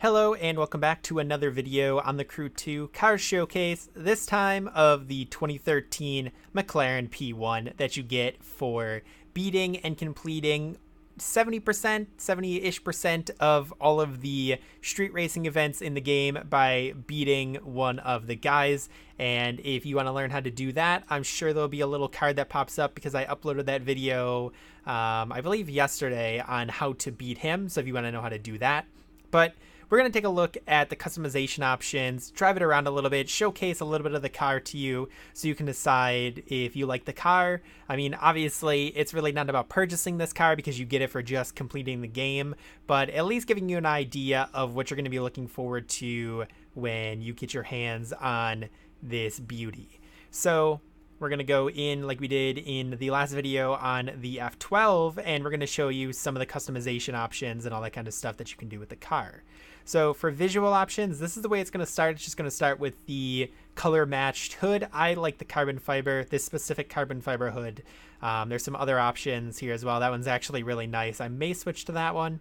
Hello and welcome back to another video on the Crew 2 car showcase, this time of the 2013 McLaren P1 that you get for beating and completing 70%ish of all of the street racing events in the game by beating one of the guys. And if you want to learn how to do that, I'm sure there'll be a little card that pops up because I uploaded that video I believe yesterday on how to beat him, so if you want to know how to do that. But we're going to take a look at the customization options, drive it around a little bit, showcase a little bit of the car to you so you can decide if you like the car. I mean, obviously, it's really not about purchasing this car because you get it for just completing the game, but at least giving you an idea of what you're going to be looking forward to when you get your hands on this beauty. So we're going to go in like we did in the last video on the F12, and we're going to show you some of the customization options and all that kind of stuff that you can do with the car. So for visual options, this is the way it's going to start. It's just going to start with the color matched hood. I like the carbon fiber, this specific carbon fiber hood. There's some other options here as well. That one's actually really nice. I may switch to that one.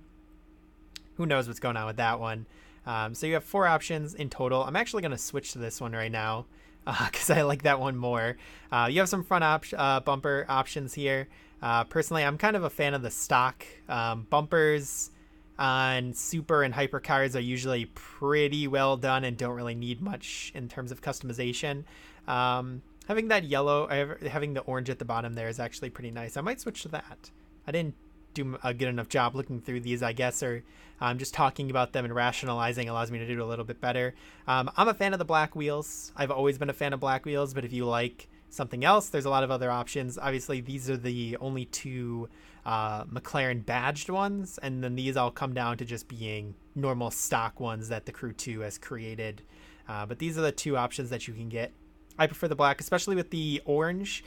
Who knows what's going on with that one. So you have 4 options in total. I'm actually going to switch to this one right now because I like that one more. You have some front bumper options here. Personally, I'm kind of a fan of the stock bumpers on super and hyper cars are usually pretty well done and don't really need much in terms of customization. Having that yellow, having the orange at the bottom there is actually pretty nice. I might switch to that. I didn't do a good enough job looking through these, I guess, or just talking about them and rationalizing allows me to do it a little bit better. I'm a fan of the black wheels. I've always been a fan of black wheels, but if you like something else, there's a lot of other options. Obviously, these are the only 2 McLaren badged ones, and then these all come down to just being normal stock ones that the Crew 2 has created. But these are the 2 options that you can get. I prefer the black, especially with the orange.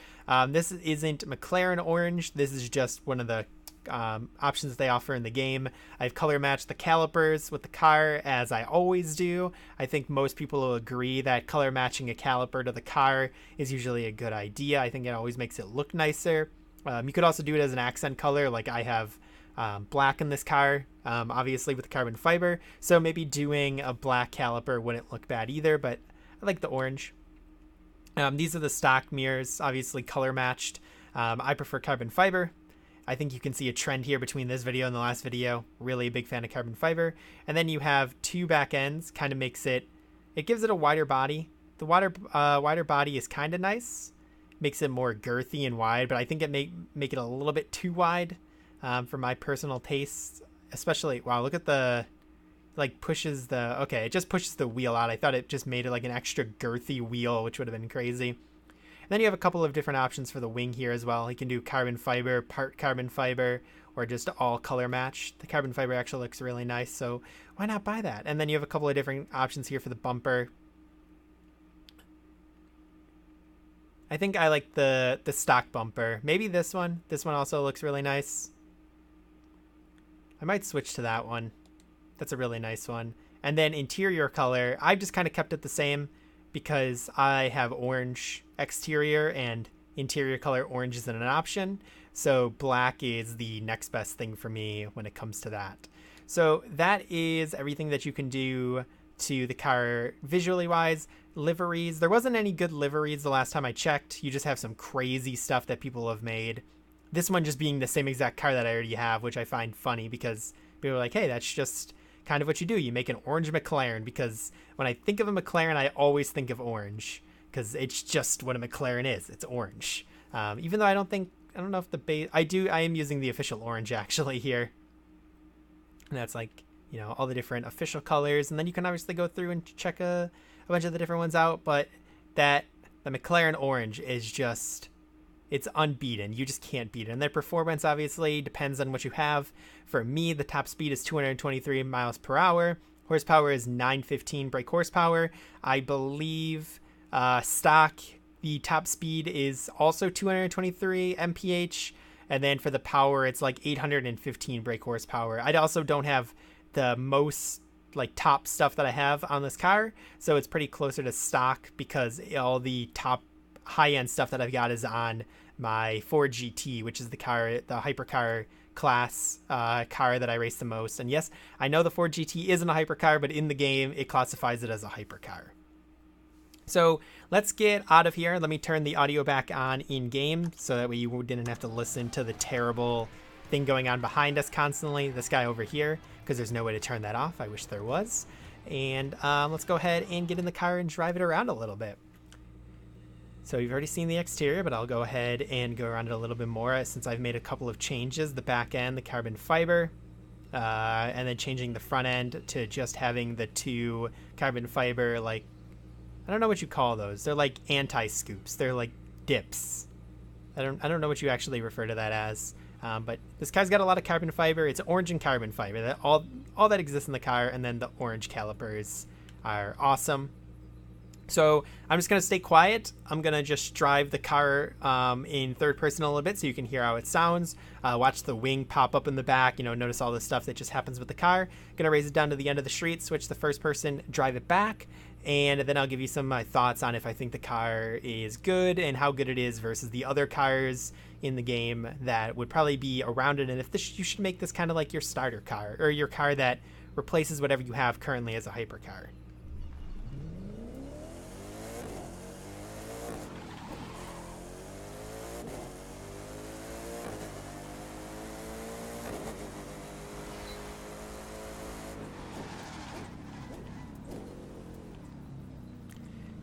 This isn't McLaren orange. This is just one of the options they offer in the game. I've color matched the calipers with the car, as I always do. I think most people will agree that color matching a caliper to the car is usually a good idea. I think it always makes it look nicer. You could also do it as an accent color, like I have black in this car, obviously with the carbon fiber. So maybe doing a black caliper wouldn't look bad either, but I like the orange. These are the stock mirrors, obviously color matched. I prefer carbon fiber. I think you can see a trend here between this video and the last video. Really a big fan of carbon fiber. And then you have 2 back ends, kind of makes it gives it a wider body. The wider body is kind of nice. Makes it more girthy and wide, but I think it make it a little bit too wide for my personal taste. Especially, wow, look at the, pushes the, okay, it just pushes the wheel out. I thought it just made it like an extra girthy wheel, which would have been crazy. And then you have a couple of different options for the wing here as well. You can do carbon fiber, part carbon fiber, or just all color match. The carbon fiber actually looks really nice, so why not buy that? And then you have a couple of different options here for the bumper. I think I like the stock bumper. Maybe this one. This one also looks really nice. I might switch to that one. That's a really nice one. And then interior color, I've just kind of kept it the same because I have orange exterior and interior color orange isn't an option. So black is the next best thing for me when it comes to that. So that is everything that you can do to the car visually wise. Liveries, there wasn't any good liveries the last time I checked. You just have some crazy stuff that people have made. This one just being the same exact car that I already have, which I find funny because people are like, hey, that's just kind of what you do. You make an orange McLaren, because when I think of a McLaren, I always think of orange because it's just what a McLaren is. It's orange. Even though I don't know if the base, I am using the official orange actually here. And that's like, you know, all the different official colors. And then you can obviously go through and check a bunch of the different ones out. But the McLaren orange is just, it's unbeaten. You just can't beat it. And their performance obviously depends on what you have. For me, the top speed is 223 miles per hour. Horsepower is 915 brake horsepower. I believe stock, the top speed is also 223 mph. And then for the power, it's like 815 brake horsepower. I also don't have the most top stuff that I have on this car, so it's pretty closer to stock because all the top high-end stuff that I've got is on my Ford GT, which is the hypercar class car that I race the most. And yes, I know the Ford GT isn't a hypercar, but in the game, it classifies it as a hypercar. So let's get out of here. Let me turn the audio back on in game so that way you didn't have to listen to the terrible thing going on behind us constantly. This guy over here, because there's no way to turn that off. I wish there was. And let's go ahead and get in the car and drive it around a little bit. So you've already seen the exterior, but I'll go ahead and go around it a little bit more since I've made a couple of changes. The back end, the carbon fiber, and then changing the front end to just having the 2 carbon fiber, like, I don't know what you call those. They're like anti-scoops. They're like dips. I don't know what you actually refer to that as. But this car's got a lot of carbon fiber. It's orange and carbon fiber. That all that exists in the car, and then the orange calipers are awesome. So I'm just going to stay quiet. I'm going to just drive the car in third person a little bit so you can hear how it sounds. Watch the wing pop up in the back. Notice all the stuff that just happens with the car. Going to raise it down to the end of the street, switch the first person, drive it back. And then I'll give you some of my thoughts on if I think the car is good and how good it is versus the other cars in the game that would probably be around it. And if you should make this kind of like your starter car or your car that replaces whatever you have currently as a hypercar.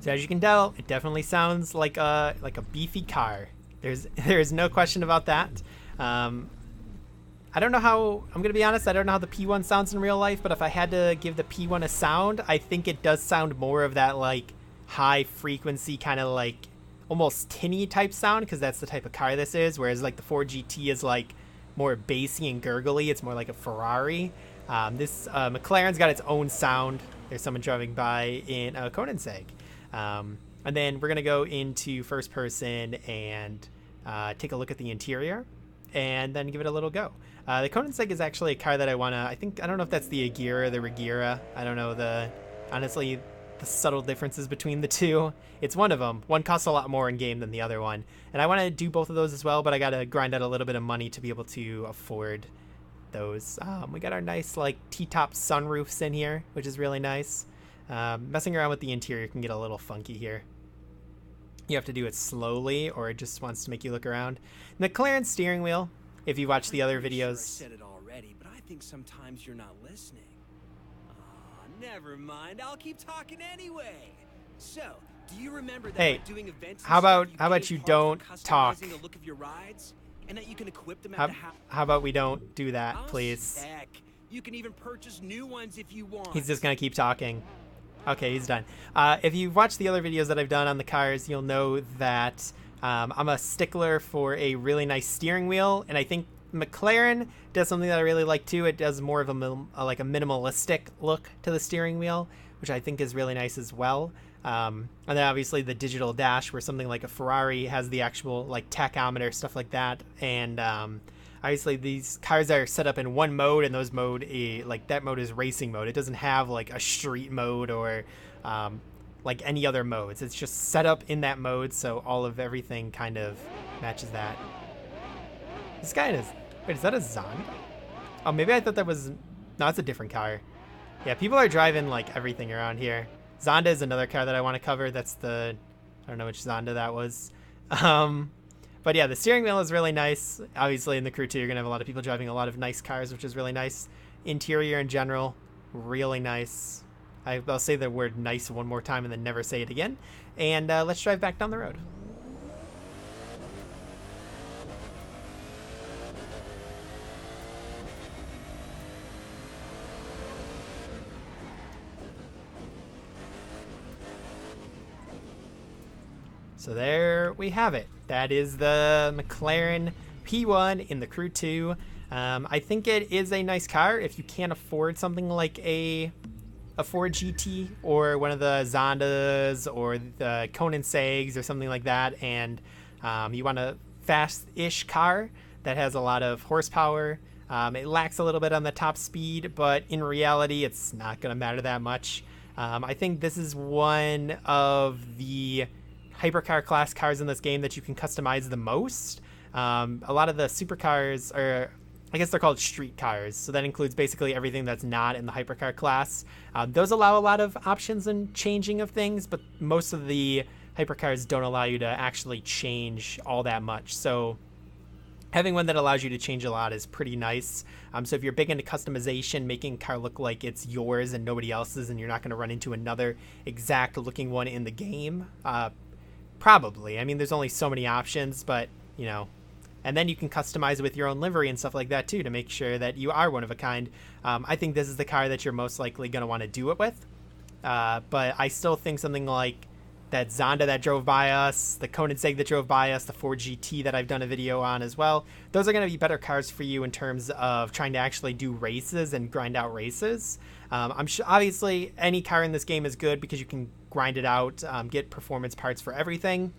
So as you can tell, it definitely sounds like a beefy car. There's no question about that. I don't know how, I'm going to be honest, I don't know how the P1 sounds in real life, but if I had to give the P1 a sound, I think it does sound more of that like high frequency kind of like almost tinny type sound, because that's the type of car this is, whereas like the Ford GT is like more bassy and gurgly. It's more like a Ferrari. This McLaren's got its own sound. There's someone driving by in a Koenigsegg. And then we're going to go into first person and take a look at the interior and then give it a little go. The Koenigsegg is actually a car that I want to, I don't know if that's the Agera or the Regera. I don't know honestly, the subtle differences between the two. It's one of them. One costs a lot more in game than the other one. And I want to do both of those as well, but I got to grind out a little bit of money to be able to afford those. We got our nice like T-top sunroofs in here, which is really nice. Messing around with the interior can get a little funky here. You have to do it slowly, or it just wants to make you look around. McLaren steering wheel, if you watch the other videos. Sure I said it already, but I think sometimes you're not listening. Never mind. I'll keep talking anyway. So, do you remember that hey, doing events how about you don't talk? The look of your rides, and that you can equip them how about we don't do that, please? Heck, you can even purchase new ones if you want. He's just gonna keep talking. Okay, he's done. If you've watched the other videos that I've done on the cars, you'll know that I'm a stickler for a really nice steering wheel, and I think McLaren does something that I really like too. It does more of a minimalistic look to the steering wheel, which I think is really nice as well. And then obviously the digital dash, where something like a Ferrari has the actual like tachometer, stuff like that. And obviously these cars are set up in one mode, and those mode, that mode is racing mode. It doesn't have like a street mode or like any other modes. It's just set up in that mode, so all of everything kind of matches that. This guy is... Wait, is that a Zonda? Oh, maybe I thought that was... No, it's a different car. Yeah, people are driving, like, everything around here. Zonda is another car that I want to cover. That's the... I don't know which Zonda that was. But yeah, the steering wheel is really nice. Obviously, in the Crew 2, you're going to have a lot of people driving a lot of nice cars, which is really nice. Interior in general, really nice. I'll say the word nice one more time and then never say it again. And let's drive back down the road. So there we have it. That is the McLaren P1 in the Crew 2. I think it is a nice car if you can't afford something like a Ford GT or one of the Zondas or the Koenigsegg's or something like that, and you want a fast-ish car that has a lot of horsepower. It lacks a little bit on the top speed, but in reality, it's not going to matter that much. I think this is one of the hypercar class cars in this game that you can customize the most. A lot of the supercars, or I guess they're called street cars. So that includes basically everything that's not in the hypercar class. Those allow a lot of options and changing of things, but most of the hypercars don't allow you to actually change all that much. So having one that allows you to change a lot is pretty nice. So if you're big into customization, making a car look like it's yours and nobody else's, and you're not going to run into another exact looking one in the game, probably. I mean, there's only so many options, but, you know, and then you can customize it with your own livery and stuff like that too to make sure that you are one of a kind. I think this is the car that you're most likely going to want to do it with. But I still think something like that Zonda that drove by us, the Koenigsegg that drove by us, the Ford GT that I've done a video on as well, those are going to be better cars for you in terms of trying to actually do races and grind out races. I'm sure, obviously, any car in this game is good because you can grind it out, get performance parts for everything.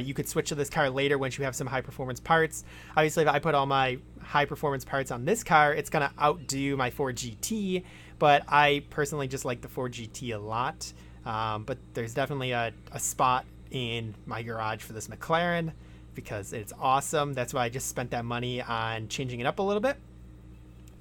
You could switch to this car later once you have some high performance parts. Obviously, if I put all my high performance parts on this car, it's going to outdo my Ford GT, but I personally just like the Ford GT a lot. But there's definitely a spot in my garage for this McLaren because it's awesome. That's why I just spent that money on changing it up a little bit.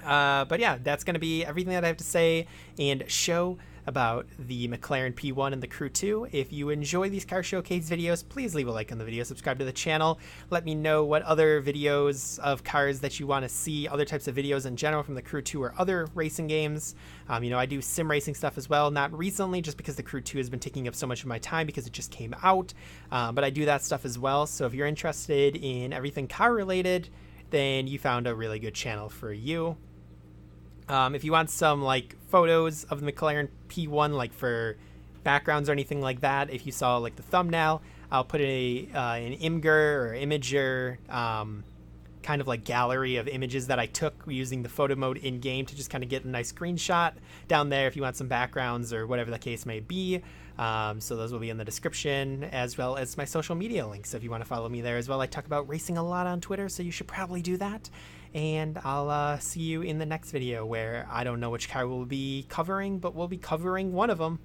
But yeah, that's going to be everything that I have to say and show about the McLaren P1 and the Crew 2. If you enjoy these car showcase videos, please leave a like on the video, subscribe to the channel. Let me know what other videos of cars that you want to see, other types of videos in general from the Crew 2 or other racing games. You know, I do sim racing stuff as well, not recently just because the Crew 2 has been taking up so much of my time because it just came out, but I do that stuff as well. So if you're interested in everything car related, then you found a really good channel for you. If you want some like photos of the McLaren P1, like for backgrounds or anything like that, if you saw like the thumbnail, I'll put an Imgur or Imager kind of like gallery of images that I took using the photo mode in game to just kind of get a nice screenshot down there if you want some backgrounds or whatever the case may be. So those will be in the description, as well as my social media links if you want to follow me there as well. I talk about racing a lot on Twitter, so you should probably do that. And I'll see you in the next video where I don't know which car we'll be covering, but we'll be covering one of them.